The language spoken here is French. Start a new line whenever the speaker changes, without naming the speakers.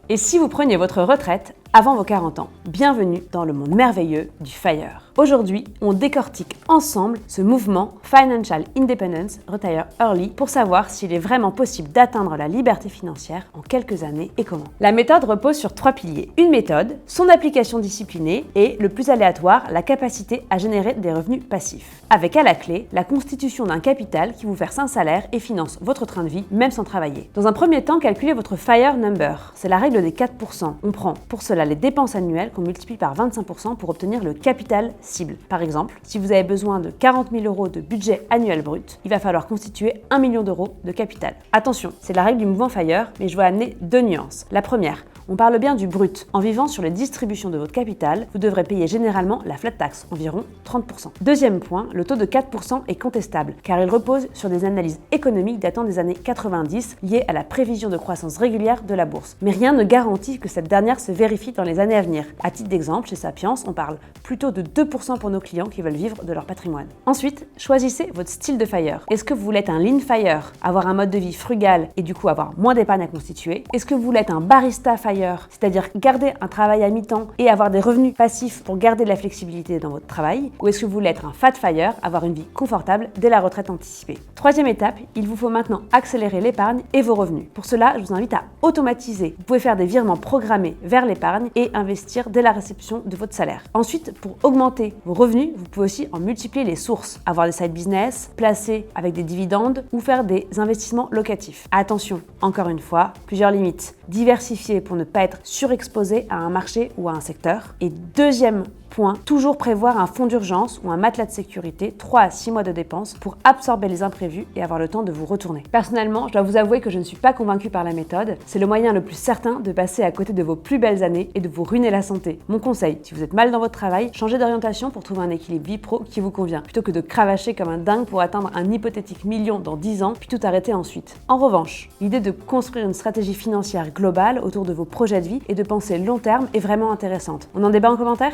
Et si vous preniez votre retraite avant vos 40 ans? Bienvenue dans le monde merveilleux du FIRE. Aujourd'hui, on décortique ensemble ce mouvement Financial Independence Retire Early pour savoir s'il est vraiment possible d'atteindre la liberté financière en quelques années et comment. La méthode repose sur 3 piliers. Une méthode, son application disciplinée et, le plus aléatoire, la capacité à générer des revenus passifs. Avec à la clé, la constitution d'un capital qui vous verse un salaire et finance votre train de vie, même sans travailler. Dans un premier temps, calculez votre FIRE number. C'est la règle des 4%. On prend pour cela les dépenses annuelles qu'on multiplie par 25% pour obtenir le capital cible. Par exemple, si vous avez besoin de 40 000 € de budget annuel brut, il va falloir constituer 1 million d'euros de capital. Attention, c'est la règle du mouvement FIRE, mais je veux amener 2 nuances. La première, on parle bien du brut. En vivant sur les distributions de votre capital, vous devrez payer généralement la flat tax, environ 30%. Deuxième point, le taux de 4% est contestable, car il repose sur des analyses économiques datant des années 90 liées à la prévision de croissance régulière de la bourse. Mais rien ne garantit que cette dernière se vérifie dans les années à venir. À titre d'exemple, chez Sapiens, on parle plutôt de 2% pour nos clients qui veulent vivre de leur patrimoine. Ensuite, choisissez votre style de FIRE. Est-ce que vous voulez être un lean FIRE, avoir un mode de vie frugal et du coup avoir moins d'épargne à constituer? Est-ce que vous voulez être un barista FIRE, c'est-à-dire garder un travail à mi-temps et avoir des revenus passifs pour garder de la flexibilité dans votre travail? Ou est-ce que vous voulez être un fat FIRE, avoir une vie confortable dès la retraite anticipée? Troisième étape, il vous faut maintenant accélérer l'épargne et vos revenus. Pour cela, je vous invite à automatiser. Vous pouvez faire des virements programmés vers l'épargne et investir dès la réception de votre salaire. Ensuite, pour augmenter vos revenus, vous pouvez aussi en multiplier les sources, avoir des side business, placer avec des dividendes ou faire des investissements locatifs. Attention, encore une fois, plusieurs limites. Diversifier pour ne pas être surexposé à un marché ou à un secteur. Et deuxième point, toujours prévoir un fonds d'urgence ou un matelas de sécurité, 3 à 6 mois de dépenses pour absorber les imprévus et avoir le temps de vous retourner. Personnellement, je dois vous avouer que je ne suis pas convaincue par la méthode. C'est le moyen le plus certain de passer à côté de vos plus belles années et de vous ruiner la santé. Mon conseil, si vous êtes mal dans votre travail, changez d'orientation pour trouver un équilibre vie pro qui vous convient, plutôt que de cravacher comme un dingue pour atteindre un hypothétique million dans 10 ans, puis tout arrêter ensuite. En revanche, l'idée de construire une stratégie financière globale autour de vos projets de vie et de penser long terme est vraiment intéressante. On en débat en commentaire ?